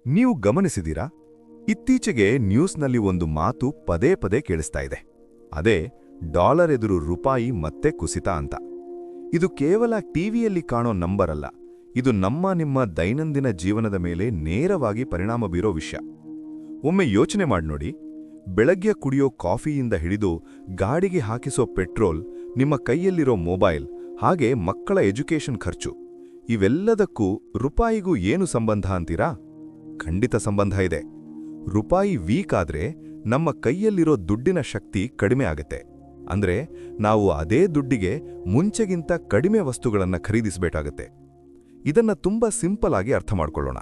ನೀವು ಗಮನಿಸಿದಿರಾ? ಇತ್ತೀಚೆಗೆ ನ್ಯೂಸ್ನಲ್ಲಿ ಒಂದು ಮಾತು ಪದೇ ಪದೇ ಕೇಳಿಸ್ತಾ ಇದೆ. ಅದೇ ಡಾಲರ್ ಎದುರು ರೂಪಾಯಿ ಮತ್ತೆ ಕುಸಿತ ಅಂತ. ಇದು ಕೇವಲ ಟಿವಿಯಲ್ಲಿ ಕಾಣೋ ನಂಬರ್ ಅಲ್ಲ, ಇದು ನಿಮ್ಮ ದೈನಂದಿನ ಜೀವನದ ಮೇಲೆ ನೇರವಾಗಿ ಪರಿಣಾಮ ಬೀರೋ ವಿಷಯ. ಒಮ್ಮೆ ಯೋಚನೆ ಮಾಡಿ ನೋಡಿ, ಬೆಳಗ್ಗೆ ಕುಡಿಯೋ ಕಾಫಿಯಿಂದ ಹಿಡಿದು ಗಾಡಿಗೆ ಹಾಕಿಸೋ ಪೆಟ್ರೋಲ್, ನಿಮ್ಮ ಕೈಯಲ್ಲಿರೋ ಮೊಬೈಲ್, ಹಾಗೆ ಮಕ್ಕಳ ಎಜುಕೇಷನ್ ಖರ್ಚು, ಇವೆಲ್ಲದಕ್ಕೂ ರೂಪಾಯಿಗೂ ಏನು ಸಂಬಂಧ ಅಂತೀರಾ? ಖಂಡಿತ ಸಂಬಂಧ ಇದೆ. ರೂಪಾಯಿ ವೀಕ್ ಆದ್ರೆ ನಮ್ಮ ಕೈಯಲ್ಲಿರೋ ದುಡ್ಡಿನ ಶಕ್ತಿ ಕಡಿಮೆ ಆಗುತ್ತೆ. ಅಂದ್ರೆ ನಾವು ಅದೇ ದುಡ್ಡಿಗೆ ಮುಂಚೆಗಿಂತ ಕಡಿಮೆ ವಸ್ತುಗಳನ್ನು ಖರೀದಿಸಬೇಕಾಗತ್ತೆ. ಇದನ್ನ ತುಂಬಾ ಸಿಂಪಲ್ ಆಗಿ ಅರ್ಥ ಮಾಡ್ಕೊಳ್ಳೋಣ.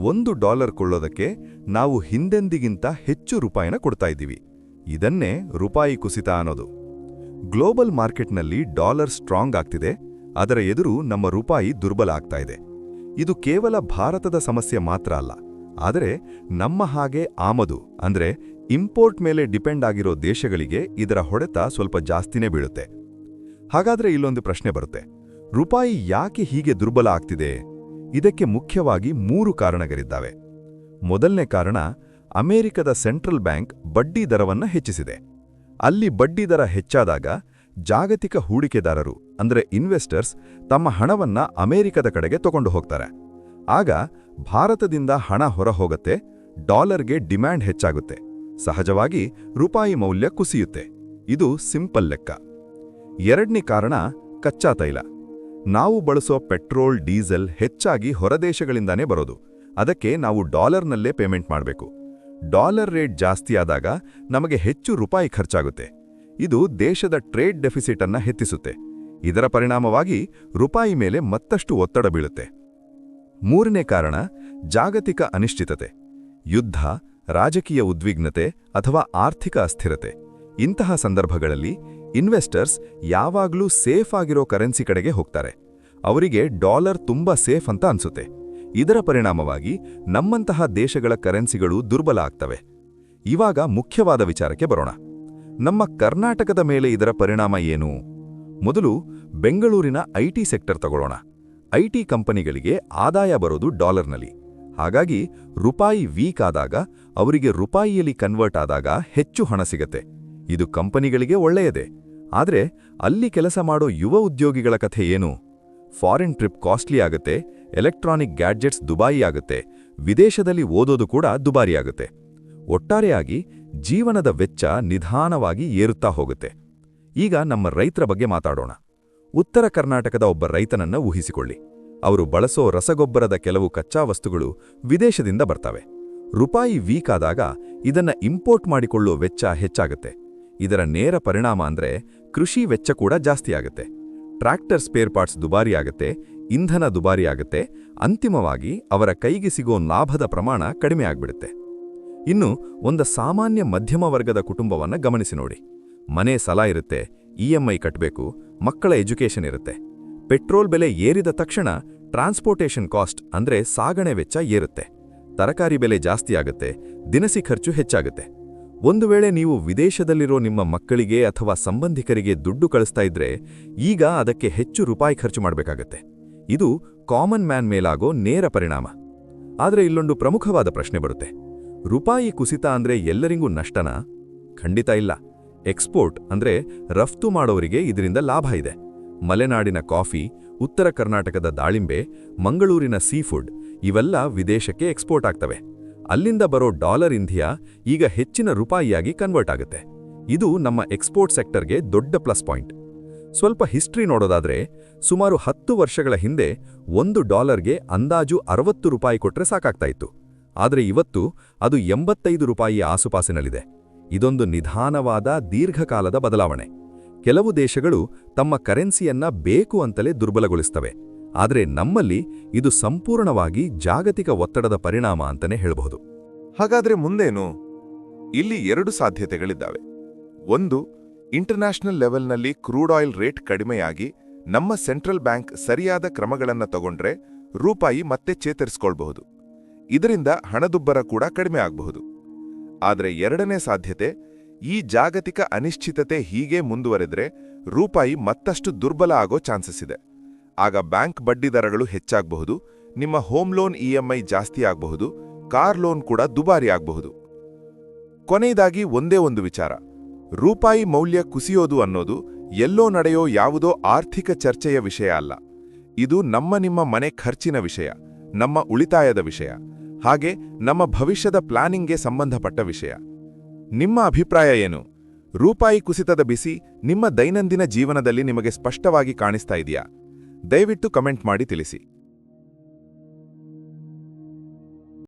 $1 ಕೊಳ್ಳೋದಕ್ಕೆ ನಾವು ಹಿಂದೆಂದಿಗಿಂತ ಹೆಚ್ಚು ರೂಪಾಯಿನ ಕೊಡ್ತಾ ಇದ್ದೀವಿ. ಇದನ್ನೇ ರೂಪಾಯಿ ಕುಸಿತ ಅನ್ನೋದು. ಗ್ಲೋಬಲ್ ಮಾರ್ಕೆಟ್ನಲ್ಲಿ ಡಾಲರ್ ಸ್ಟ್ರಾಂಗ್ ಆಗ್ತಿದೆ, ಅದರ ಎದುರು ನಮ್ಮ ರೂಪಾಯಿ ದುರ್ಬಲ ಆಗ್ತಾ ಇದೆ. ಇದು ಕೇವಲ ಭಾರತದ ಸಮಸ್ಯೆ ಮಾತ್ರ ಅಲ್ಲ, ಆದರೆ ನಮ್ಮ ಹಾಗೆ ಆಮದು ಅಂದ್ರೆ ಇಂಪೋರ್ಟ್ ಮೇಲೆ ಡಿಪೆಂಡ್ ಆಗಿರೋ ದೇಶಗಳಿಗೆ ಇದರ ಹೊಡೆತ ಸ್ವಲ್ಪ ಜಾಸ್ತಿನೇ ಬೀಳುತ್ತೆ. ಹಾಗಾದ್ರೆ ಇಲ್ಲೊಂದು ಪ್ರಶ್ನೆ ಬರುತ್ತೆ, ರೂಪಾಯಿ ಯಾಕೆ ಹೀಗೆ ದುರ್ಬಲ ಆಗ್ತಿದೆ? ಇದಕ್ಕೆ ಮುಖ್ಯವಾಗಿ 3 ಕಾರಣಗಳಿದ್ದಾವೆ. ಮೊದಲನೇ ಕಾರಣ, ಅಮೆರಿಕದ ಸೆಂಟ್ರಲ್ ಬ್ಯಾಂಕ್ ಬಡ್ಡಿ ದರವನ್ನು ಹೆಚ್ಚಿಸಿದೆ. ಅಲ್ಲಿ ಬಡ್ಡಿ ದರ ಹೆಚ್ಚಾದಾಗ ಜಾಗತಿಕ ಹೂಡಿಕೆದಾರರು ಅಂದ್ರೆ ಇನ್ವೆಸ್ಟರ್ಸ್ ತಮ್ಮ ಹಣವನ್ನ ಅಮೆರಿಕದ ಕಡೆಗೆ ತಗೊಂಡು ಹೋಗ್ತಾರೆ. ಆಗ ಭಾರತದಿಂದ ಹಣ ಹೊರ ಹೋಗುತ್ತೆ, ಡಾಲರ್ಗೆ ಡಿಮ್ಯಾಂಡ್ ಹೆಚ್ಚಾಗುತ್ತೆ. ಸಹಜವಾಗಿ ರೂಪಾಯಿ ಮೌಲ್ಯ ಕುಸಿಯುತ್ತೆ. ಇದು ಸಿಂಪಲ್ ಲೆಕ್ಕ. ಎರಡನೇ ಕಾರಣ, ಕಚ್ಚಾ ತೈಲ. ನಾವು ಬಳಸೋ ಪೆಟ್ರೋಲ್, ಡೀಸೆಲ್ ಹೆಚ್ಚಾಗಿ ಹೊರದೇಶಗಳಿಂದಾನೇ ಬರೋದು. ಅದಕ್ಕೆ ನಾವು ಡಾಲರ್ನಲ್ಲೇ ಪೇಮೆಂಟ್ ಮಾಡಬೇಕು. ಡಾಲರ್ ರೇಟ್ ಜಾಸ್ತಿ ಆದಾಗ ನಮಗೆ ಹೆಚ್ಚು ರೂಪಾಯಿ ಖರ್ಚಾಗುತ್ತೆ. ಇದು ದೇಶದ ಟ್ರೇಡ್ ಡೆಫಿಸಿಟ್ ಅನ್ನ ಹೆಚ್ಚಿಸುತ್ತೆ. ಇದರ ಪರಿಣಾಮವಾಗಿ ರೂಪಾಯಿ ಮೇಲೆ ಮತ್ತಷ್ಟು ಒತ್ತಡ ಬೀಳುತ್ತೆ. ಮೂರನೇ ಕಾರಣ, ಜಾಗತಿಕ ಅನಿಶ್ಚಿತತೆ. ಯುದ್ಧ, ರಾಜಕೀಯ ಉದ್ವಿಗ್ನತೆ ಅಥವಾ ಆರ್ಥಿಕ ಅಸ್ಥಿರತೆ. ಇಂತಹ ಸಂದರ್ಭಗಳಲ್ಲಿ ಇನ್ವೆಸ್ಟರ್ಸ್ ಯಾವಾಗ್ಲೂ ಸೇಫ್ ಆಗಿರೋ ಕರೆನ್ಸಿ ಕಡೆಗೆ ಹೋಗ್ತಾರೆ. ಅವರಿಗೆ ಡಾಲರ್ ತುಂಬಾ ಸೇಫ್ ಅಂತ ಅನ್ಸುತ್ತೆ. ಇದರ ಪರಿಣಾಮವಾಗಿ ನಮ್ಮಂತಹ ದೇಶಗಳ ಕರೆನ್ಸಿಗಳು ದುರ್ಬಲ ಆಗ್ತವೆ. ಇವಾಗ ಮುಖ್ಯವಾದ ವಿಚಾರಕ್ಕೆ ಬರೋಣ. ನಮ್ಮ ಕರ್ನಾಟಕದ ಮೇಲೆ ಇದರ ಪರಿಣಾಮ ಏನು? ಮೊದಲು ಬೆಂಗಳೂರಿನ ಐಟಿ ಸೆಕ್ಟರ್ ತಗೊಳ್ಳೋಣ. ಐಟಿ ಕಂಪನಿಗಳಿಗೆ ಆದಾಯ ಬರೋದು ಡಾಲರ್ನಲ್ಲಿ. ಹಾಗಾಗಿ ರೂಪಾಯಿ ವೀಕ್ ಆದಾಗ ಅವರಿಗೆ ರೂಪಾಯಿಯಲ್ಲಿ ಕನ್ವರ್ಟ್ ಆದಾಗ ಹೆಚ್ಚು ಹಣ ಸಿಗತ್ತೆ. ಇದು ಕಂಪನಿಗಳಿಗೆ ಒಳ್ಳೆಯದೇ. ಆದರೆ ಅಲ್ಲಿ ಕೆಲಸ ಮಾಡೋ ಯುವ ಉದ್ಯೋಗಿಗಳ ಕಥೆ ಏನು? ಫಾರಿನ್ ಟ್ರಿಪ್ ಕಾಸ್ಟ್ಲಿ ಆಗುತ್ತೆ, ಎಲೆಕ್ಟ್ರಾನಿಕ್ ಗ್ಯಾಡ್ಜೆಟ್ಸ್ ದುಬಾರಿ ಆಗುತ್ತೆ, ವಿದೇಶದಲ್ಲಿ ಓದೋದು ಕೂಡ ದುಬಾರಿಯಾಗುತ್ತೆ. ಒಟ್ಟಾರೆಯಾಗಿ ಜೀವನದ ವೆಚ್ಚ ನಿಧಾನವಾಗಿ ಏರುತ್ತಾ ಹೋಗುತ್ತೆ. ಈಗ ನಮ್ಮ ರೈತರ ಬಗ್ಗೆ ಮಾತಾಡೋಣ. ಉತ್ತರ ಕರ್ನಾಟಕದ ಒಬ್ಬ ರೈತನನ್ನ ಊಹಿಸಿಕೊಳ್ಳಿ. ಅವರು ಬಳಸೋ ರಸಗೊಬ್ಬರದ ಕೆಲವು ಕಚ್ಚಾ ವಸ್ತುಗಳು ವಿದೇಶದಿಂದ ಬರ್ತವೆ. ರೂಪಾಯಿ ವೀಕ್ ಆದಾಗ ಇದನ್ನ ಇಂಪೋರ್ಟ್ ಮಾಡಿಕೊಳ್ಳುವ ವೆಚ್ಚ ಹೆಚ್ಚಾಗುತ್ತೆ. ಇದರ ನೇರ ಪರಿಣಾಮ ಅಂದ್ರೆ ಕೃಷಿ ವೆಚ್ಚ ಕೂಡ ಜಾಸ್ತಿ ಆಗುತ್ತೆ. ಟ್ರ್ಯಾಕ್ಟರ್ ಸ್ಪೇರ್ ಪಾರ್ಟ್ಸ್ ದುಬಾರಿ ಆಗುತ್ತೆ, ಇಂಧನ ದುಬಾರಿ ಆಗುತ್ತೆ. ಅಂತಿಮವಾಗಿ ಅವರ ಕೈಗೆ ಸಿಗೋ ಲಾಭದ ಪ್ರಮಾಣ ಕಡಿಮೆ ಆಗ್ಬಿಡುತ್ತೆ. ಇನ್ನು ಒಂದು ಸಾಮಾನ್ಯ ಮಧ್ಯಮ ವರ್ಗದ ಕುಟುಂಬವನ್ನ ಗಮನಿಸಿ ನೋಡಿ. ಮನೆ ಸಾಲ ಇರುತ್ತೆ, ಇಎಂಐ ಕಟ್ಟಬೇಕು, ಮಕ್ಕಳ ಎಜುಕೇಷನ್ ಇರುತ್ತೆ. ಪೆಟ್ರೋಲ್ ಬೆಲೆ ಏರಿದ ತಕ್ಷಣ ಟ್ರಾನ್ಸ್ಪೋರ್ಟೇಷನ್ ಕಾಸ್ಟ್ ಅಂದ್ರೆ ಸಾಗಣೆ ವೆಚ್ಚ ಏರುತ್ತೆ. ತರಕಾರಿ ಬೆಲೆ ಜಾಸ್ತಿ ಆಗುತ್ತೆ, ದಿನಸಿ ಖರ್ಚು ಹೆಚ್ಚಾಗುತ್ತೆ. ಒಂದು ವೇಳೆ ನೀವು ವಿದೇಶದಲ್ಲಿರೋ ನಿಮ್ಮ ಮಕ್ಕಳಿಗೆ ಅಥವಾ ಸಂಬಂಧಿಕರಿಗೆ ದುಡ್ಡು ಕಳಿಸ್ತಾ ಇದ್ರೆ ಈಗ ಅದಕ್ಕೆ ಹೆಚ್ಚು ರೂಪಾಯಿ ಖರ್ಚು ಮಾಡಬೇಕಾಗತ್ತೆ. ಇದು ಕಾಮನ್ ಮ್ಯಾನ್ ಮೇಲಾಗೋ ನೇರ ಪರಿಣಾಮ. ಆದರೆ ಇಲ್ಲೊಂದು ಪ್ರಮುಖವಾದ ಪ್ರಶ್ನೆ ಬರುತ್ತೆ, ರೂಪಾಯಿ ಕುಸಿತ ಅಂದ್ರೆ ಎಲ್ಲರಿಗೂ ನಷ್ಟನಾ? ಖಂಡಿತ ಇಲ್ಲ. ಎಕ್ಸ್ಪೋರ್ಟ್ ಅಂದ್ರೆ ರಫ್ತು ಮಾಡೋರಿಗೆ ಇದರಿಂದ ಲಾಭ ಇದೆ. ಮಲೆನಾಡಿನ ಕಾಫಿ, ಉತ್ತರ ಕರ್ನಾಟಕದ ದಾಳಿಂಬೆ, ಮಂಗಳೂರಿನ ಸೀಫುಡ್ ಇವೆಲ್ಲ ವಿದೇಶಕ್ಕೆ ಎಕ್ಸ್ಪೋರ್ಟ್ ಆಗ್ತವೆ. ಅಲ್ಲಿಂದ ಬರೋ ಡಾಲರ್ ಇಂಧಿಯಾ ಈಗ ಹೆಚ್ಚಿನ ರೂಪಾಯಿಯಾಗಿ ಕನ್ವರ್ಟ್ ಆಗುತ್ತೆ. ಇದು ನಮ್ಮ ಎಕ್ಸ್ಪೋರ್ಟ್ ಸೆಕ್ಟರ್ಗೆ ದೊಡ್ಡ ಪ್ಲಸ್ ಪಾಯಿಂಟ್. ಸ್ವಲ್ಪ ಹಿಸ್ಟ್ರಿ ನೋಡೋದಾದ್ರೆ, ಸುಮಾರು 10 ವರ್ಷಗಳ ಹಿಂದೆ $1ಗೆ ಅಂದಾಜು 60 ರೂಪಾಯಿ ಕೊಟ್ರೆ ಸಾಕಾಗ್ತಾ ಇತ್ತು. ಆದರೆ ಇವತ್ತು ಅದು 85 ರೂಪಾಯಿಯ ಆಸುಪಾಸಿನಲ್ಲಿದೆ. ಇದೊಂದು ನಿಧಾನವಾದ ದೀರ್ಘಕಾಲದ ಬದಲಾವಣೆ. ಕೆಲವು ದೇಶಗಳು ತಮ್ಮ ಕರೆನ್ಸಿಯನ್ನ ಬೇಕು ಅಂತಲೇ ದುರ್ಬಲಗೊಳಿಸ್ತವೆ. ಆದರೆ ನಮ್ಮಲ್ಲಿ ಇದು ಸಂಪೂರ್ಣವಾಗಿ ಜಾಗತಿಕ ಒತ್ತಡದ ಪರಿಣಾಮ ಅಂತಾನೆ ಹೇಳಬಹುದು. ಹಾಗಾದ್ರೆ ಮುಂದೇನು? ಇಲ್ಲಿ 2 ಸಾಧ್ಯತೆಗಳಿದ್ದಾವೆ. ಒಂದು, ಇಂಟರ್ನ್ಯಾಷನಲ್ ಲೆವೆಲ್ನಲ್ಲಿ ಕ್ರೂಡ್ ಆಯಿಲ್ ರೇಟ್ ಕಡಿಮೆಯಾಗಿ ನಮ್ಮ ಸೆಂಟ್ರಲ್ ಬ್ಯಾಂಕ್ ಸರಿಯಾದ ಕ್ರಮಗಳನ್ನು ತಗೊಂಡ್ರೆ ರೂಪಾಯಿ ಮತ್ತೆ ಚೇತರಿಸಿಕೊಳ್ಬಹುದು. ಇದರಿಂದ ಹಣದುಬ್ಬರ ಕೂಡ ಕಡಿಮೆ ಆಗಬಹುದು. ಆದರೆ ಎರಡನೇ ಸಾಧ್ಯತೆ, ಈ ಜಾಗತಿಕ ಅನಿಶ್ಚಿತತೆ ಹೀಗೆ ಮುಂದುವರೆದ್ರೆ ರೂಪಾಯಿ ಮತ್ತಷ್ಟು ದುರ್ಬಲ ಆಗೋ ಚಾನ್ಸಸ್ ಇದೆ. ಆಗ ಬ್ಯಾಂಕ್ ಬಡ್ಡಿ ದರಗಳು ಹೆಚ್ಚಾಗಬಹುದು, ನಿಮ್ಮ ಹೋಮ್ ಲೋನ್ ಇಎಂಐ ಜಾಸ್ತಿ ಆಗಬಹುದು, ಕಾರ್ ಲೋನ್ ಕೂಡ ದುಬಾರಿ ಆಗಬಹುದು. ಕೊನೆಯದಾಗಿ ಒಂದೇ ಒಂದು ವಿಚಾರ, ರೂಪಾಯಿ ಮೌಲ್ಯ ಕುಸಿಯೋದು ಅನ್ನೋದು ಎಲ್ಲೋ ನಡೆಯೋ ಯಾವುದೋ ಆರ್ಥಿಕ ಚರ್ಚೆಯ ವಿಷಯ ಅಲ್ಲ. ಇದು ನಿಮ್ಮ ಮನೆ ಖರ್ಚಿನ ವಿಷಯ, ನಮ್ಮ ಉಳಿತಾಯದ ವಿಷಯ, ಹಾಗೆ ನಮ್ಮ ಭವಿಷ್ಯದ ಪ್ಲಾನಿಂಗ್ಗೆ ಸಂಬಂಧಪಟ್ಟ ವಿಷಯ. ನಿಮ್ಮ ಅಭಿಪ್ರಾಯ ಏನು? ರೂಪಾಯಿ ಕುಸಿತದ ಬಿಸಿ ನಿಮ್ಮ ದೈನಂದಿನ ಜೀವನದಲ್ಲಿ ನಿಮಗೆ ಸ್ಪಷ್ಟವಾಗಿ ಕಾಣಿಸ್ತಾ ಇದೆಯಾ? ದಯವಿಟ್ಟು ಕಮೆಂಟ್ ಮಾಡಿ ತಿಳಿಸಿ.